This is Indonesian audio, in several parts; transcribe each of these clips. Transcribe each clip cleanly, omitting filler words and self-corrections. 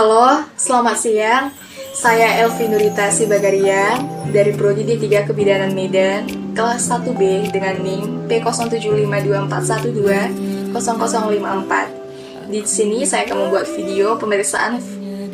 Halo, selamat siang. Saya Elvi Nurita Sibagarian dari Prodi D3 Kebidanan Medan, kelas 1B dengan NIM P075224120054. Di sini saya akan membuat video pemeriksaan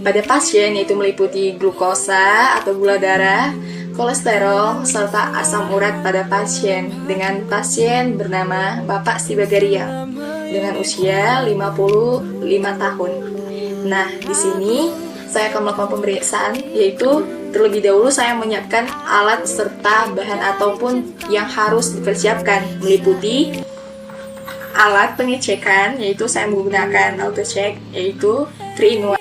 pada pasien, yaitu meliputi glukosa atau gula darah, kolesterol, serta asam urat pada pasien dengan pasien bernama Bapak Sibagarian dengan usia 55 tahun. Nah, di sini saya akan melakukan pemeriksaan, yaitu terlebih dahulu saya menyiapkan alat serta bahan ataupun yang harus dipersiapkan, meliputi alat pengecekan, yaitu saya menggunakan auto-check, yaitu 3-in-1,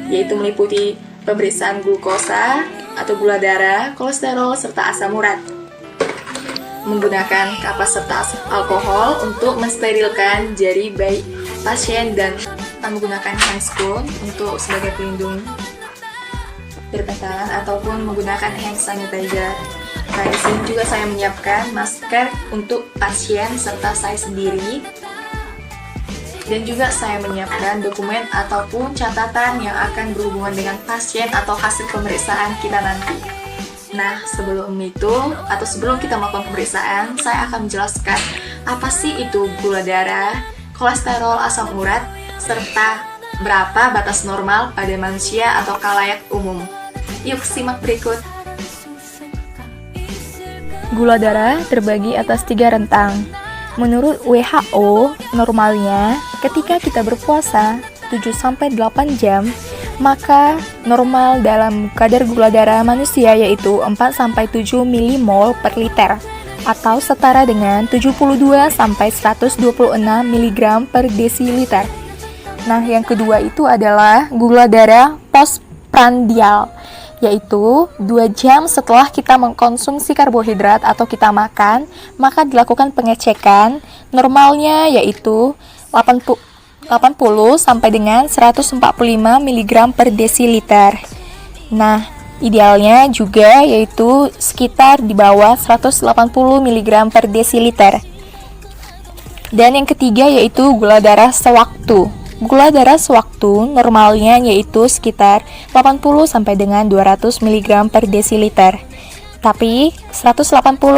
yaitu meliputi pemeriksaan glukosa atau gula darah, kolesterol, serta asam urat. Menggunakan kapas serta alkohol untuk mensterilkan jari baik pasien dan menggunakan handscoon untuk sebagai pelindung tangan ataupun menggunakan hand sanitizer. Nah, di sini juga saya menyiapkan masker untuk pasien serta saya sendiri, dan juga saya menyiapkan dokumen ataupun catatan yang akan berhubungan dengan pasien atau hasil pemeriksaan kita nanti. Nah, sebelum kita melakukan pemeriksaan, saya akan menjelaskan apa sih itu gula darah, kolesterol, asam urat, serta berapa batas normal pada manusia atau khalayak umum. Yuk simak berikut. Gula darah terbagi atas 3 rentang. Menurut WHO, normalnya ketika kita berpuasa 7-8 jam, maka normal dalam kadar gula darah manusia yaitu 4-7 milimol per liter, atau setara dengan 72-126 mg per desiliter. Nah, yang kedua itu adalah gula darah postprandial, yaitu 2 jam setelah kita mengkonsumsi karbohidrat atau kita makan, maka dilakukan pengecekan. Normalnya yaitu 80 sampai dengan 145 mg per desiliter. Nah, idealnya juga yaitu sekitar di bawah 180 mg per desiliter. Dan yang ketiga yaitu gula darah sewaktu. Gula darah sewaktu normalnya yaitu sekitar 80 sampai dengan 200 mg per desiliter. Tapi 180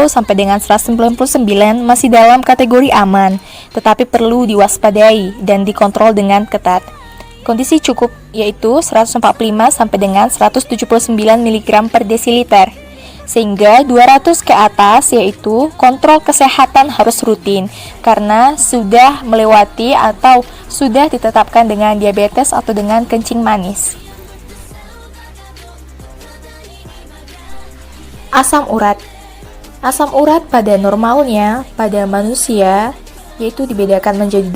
sampai dengan 199 masih dalam kategori aman, tetapi perlu diwaspadai dan dikontrol dengan ketat. Kondisi cukup yaitu 145 sampai dengan 179 mg per desiliter. Sehingga 200 ke atas yaitu kontrol kesehatan harus rutin karena sudah melewati atau sudah ditetapkan dengan diabetes atau dengan kencing manis. Asam urat. Asam urat pada normalnya pada manusia yaitu dibedakan menjadi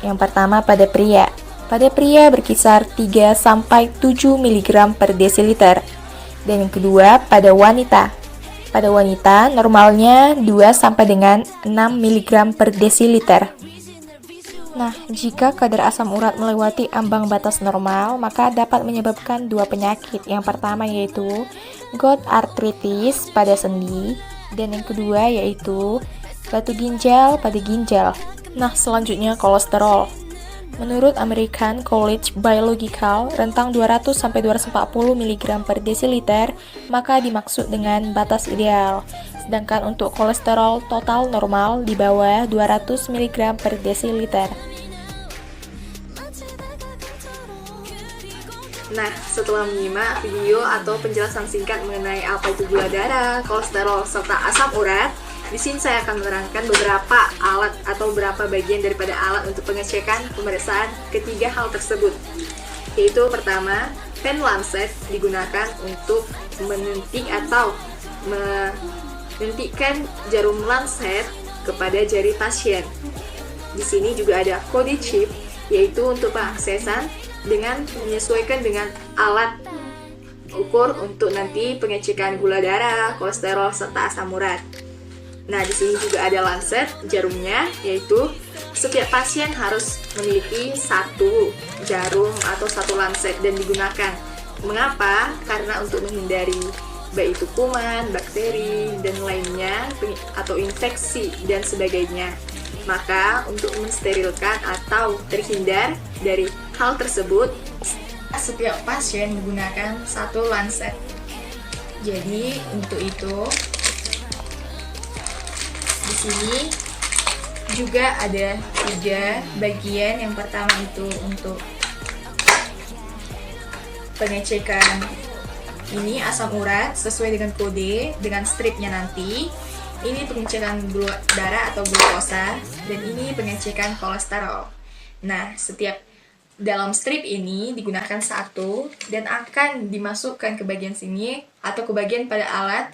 2. Yang pertama pada pria. Pada pria berkisar 3 sampai 7 mg per desiliter. Dan yang kedua pada wanita. Pada wanita normalnya 2 sampai dengan 6 mg per desiliter. Nah, jika kadar asam urat melewati ambang batas normal, maka dapat menyebabkan 2 penyakit. Yang pertama yaitu gout arthritis pada sendi, dan yang kedua yaitu batu ginjal pada ginjal. Nah, selanjutnya kolesterol. Menurut American College Biological, rentang 200 sampai 240 mg per desiliter maka dimaksud dengan batas ideal. Sedangkan untuk kolesterol total normal di bawah 200 mg per desiliter. Nah, setelah menyimak video atau penjelasan singkat mengenai apa itu gula darah, kolesterol, serta asam urat, di sini saya akan menerangkan beberapa alat atau beberapa bagian daripada alat untuk pengecekan pemeriksaan ketiga hal tersebut. Yaitu pertama, pen lancet digunakan untuk menentik atau menentikkan jarum lancet kepada jari pasien. Di sini juga ada kode chip, yaitu untuk pengaksesan dengan menyesuaikan dengan alat ukur untuk nanti pengecekan gula darah, kolesterol, serta asam urat. Nah, di sini juga ada lancet jarumnya, yaitu setiap pasien harus memiliki 1 jarum atau 1 lancet dan digunakan. Mengapa? Karena untuk menghindari baik itu kuman, bakteri, dan lainnya, atau infeksi dan sebagainya. Maka untuk mensterilkan atau terhindar dari hal tersebut, setiap pasien menggunakan satu lancet. Jadi untuk itu di sini juga ada 3 bagian. Yang pertama itu untuk pengecekan ini asam urat sesuai dengan kode dengan stripnya nanti. Ini pengecekan gula darah atau glukosa, dan ini pengecekan kolesterol. Nah, setiap dalam strip ini digunakan satu dan akan dimasukkan ke bagian sini atau ke bagian pada alat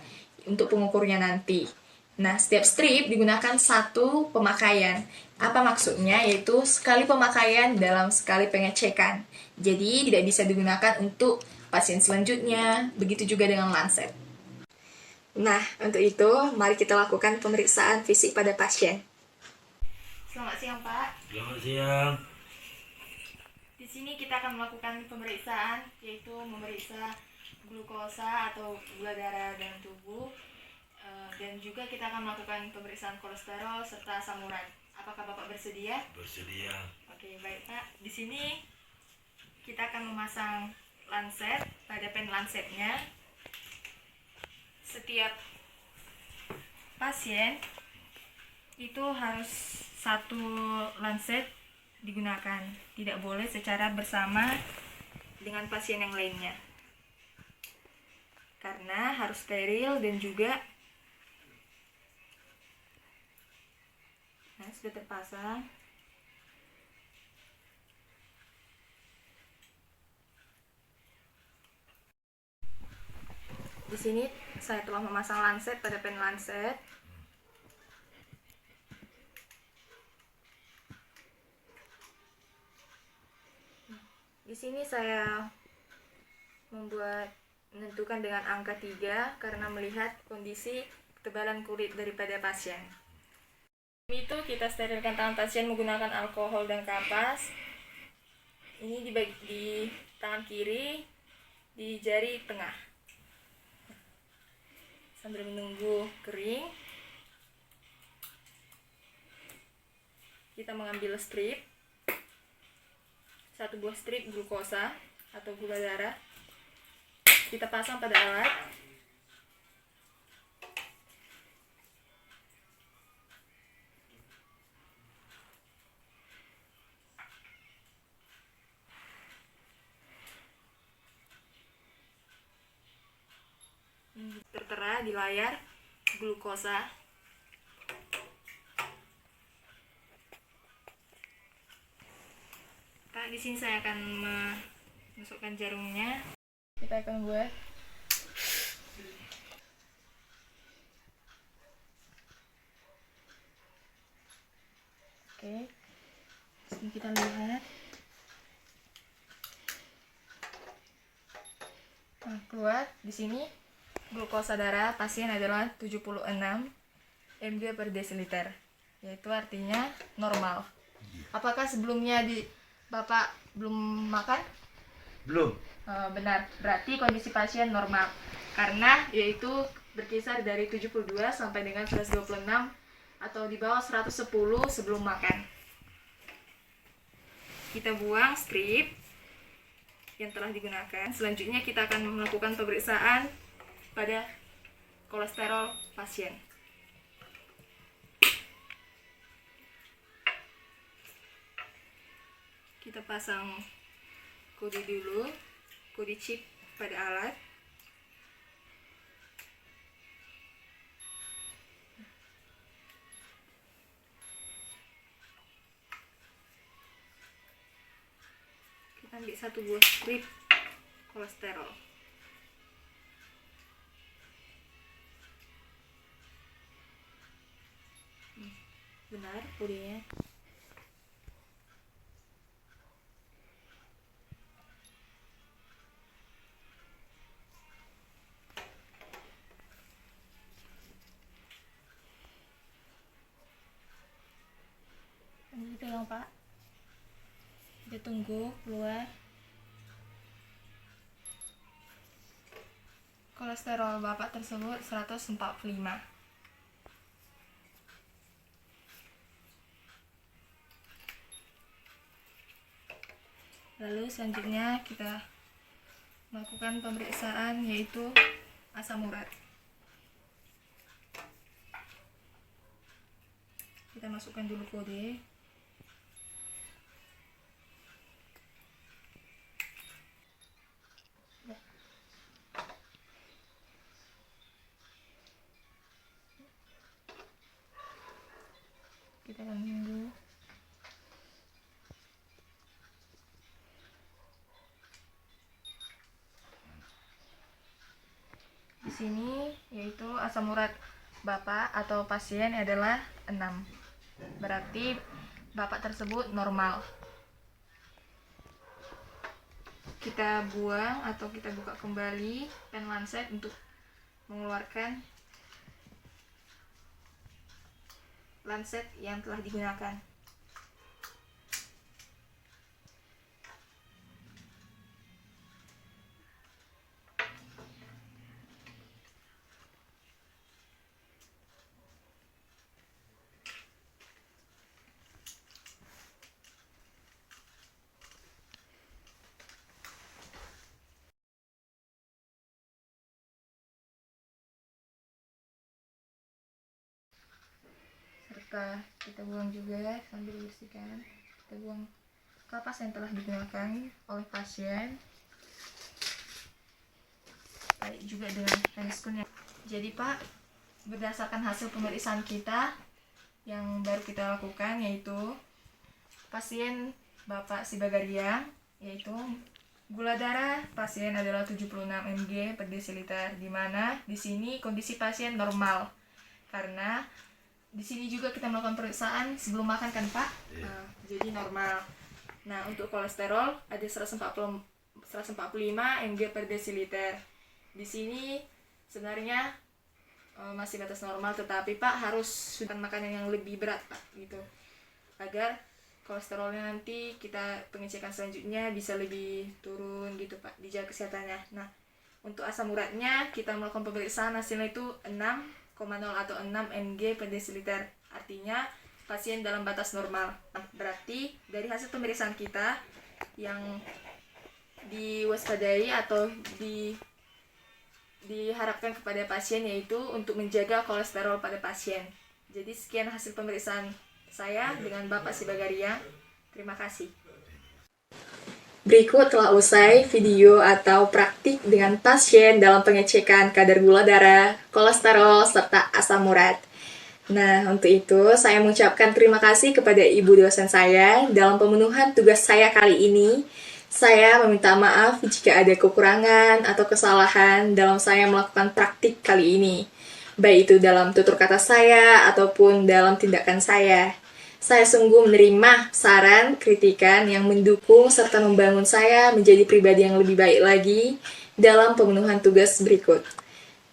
untuk pengukurnya nanti. Nah, setiap strip digunakan satu pemakaian. Apa maksudnya? Yaitu sekali pemakaian dalam sekali pengecekan. Jadi, tidak bisa digunakan untuk pasien selanjutnya. Begitu juga dengan lancet. Nah, untuk itu, mari kita lakukan pemeriksaan fisik pada pasien. Selamat siang, Pak. Selamat siang. Di sini kita akan melakukan pemeriksaan, yaitu memeriksa glukosa atau gula darah dalam tubuh, dan juga kita akan melakukan pemeriksaan kolesterol serta asam urat. Apakah Bapak bersedia? Bersedia. Oke, baik Pak. Di sini kita akan memasang lancet pada pen lancetnya. Setiap pasien itu harus satu lancet digunakan, tidak boleh secara bersama dengan pasien yang lainnya, karena harus steril dan juga sudah terpasang. Di sini saya telah memasang lancet pada pen lancet. Di sini saya menentukan dengan angka 3 karena melihat kondisi ketebalan kulit daripada pasien. Itu kita sterilkan tangan pasien menggunakan alkohol dan kapas. Ini di tangan kiri, di jari tengah. Sambil menunggu kering, kita mengambil strip, satu buah strip glukosa atau gula darah, kita pasang pada alat. Tertera di layar glukosa. Di sini saya akan memasukkan jarumnya. Kita akan buat. Oke. Sini kita lihat. Nah, keluar di sini glukosa darah pasien adalah 76 mg per desiliter, yaitu artinya normal. Apakah sebelumnya Bapak belum makan? Belum. Benar, berarti kondisi pasien normal, karena yaitu berkisar dari 72 sampai dengan 126 atau di bawah 110 sebelum makan. Kita buang strip yang telah digunakan. Selanjutnya kita akan melakukan pemeriksaan pada kolesterol pasien. Kita pasang kode dulu, kode chip pada alat. Kita ambil satu buah strip kolesterol. Benar kodenya. Ini pegang Pak. Kita tunggu keluar. Kolesterol Bapak tersebut 145. Lalu selanjutnya kita melakukan pemeriksaan yaitu asam urat. Kita masukkan dulu kode. Kita menunggu. Di sini yaitu asam urat Bapak atau pasien adalah 6. Berarti Bapak tersebut normal. Kita buang atau kita buka kembali pen lancet untuk mengeluarkan lancet yang telah digunakan. Serta kita buang juga sambil dibersihkan. Kita buang kapas yang telah digunakan oleh pasien. Baik juga dengan peniskunnya. Jadi Pak, berdasarkan hasil pemeriksaan kita yang baru kita lakukan, yaitu pasien Bapak Sibagariang, yaitu gula darah pasien adalah 76 mg per desiliter, di mana di sini kondisi pasien normal. Karena di sini juga kita melakukan pemeriksaan sebelum makan kan Pak. Jadi normal. Nah, untuk kolesterol ada 145 mg per desiliter. Di sini sebenarnya masih batas normal, tetapi Pak harus sudah makanan yang lebih berat Pak, gitu. Agar kolesterolnya nanti kita pengecekan selanjutnya bisa lebih turun gitu Pak, dijaga kesehatannya. Nah, untuk asam uratnya kita melakukan pemeriksaan, hasilnya itu 6,0 atau 6 mg per desiliter. Artinya pasien dalam batas normal. Nah, berarti dari hasil pemeriksaan kita yang diwaspadai atau diharapkan kepada pasien yaitu untuk menjaga kolesterol pada pasien. Jadi sekian hasil pemeriksaan saya dengan Bapak Sibagariang. Terima kasih. Berikut telah usai video atau praktik dengan pasien dalam pengecekan kadar gula darah, kolesterol, serta asam urat. Nah, untuk itu saya mengucapkan terima kasih kepada ibu dosen saya dalam pemenuhan tugas saya kali ini. Saya meminta maaf jika ada kekurangan atau kesalahan dalam saya melakukan praktik kali ini, baik itu dalam tutur kata saya ataupun dalam tindakan saya. Saya sungguh menerima saran, kritikan yang mendukung serta membangun saya menjadi pribadi yang lebih baik lagi dalam pemenuhan tugas berikut.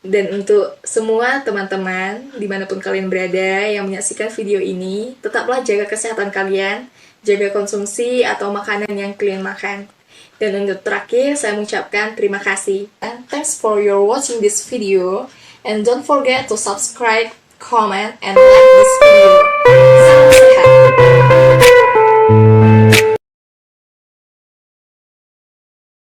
Dan untuk semua teman-teman, dimanapun kalian berada yang menyaksikan video ini, tetaplah jaga kesehatan kalian, jaga konsumsi atau makanan yang kalian makan. Dan untuk terakhir, saya mengucapkan terima kasih. And thanks for your watching this video. And don't forget to subscribe, comment, and like this video.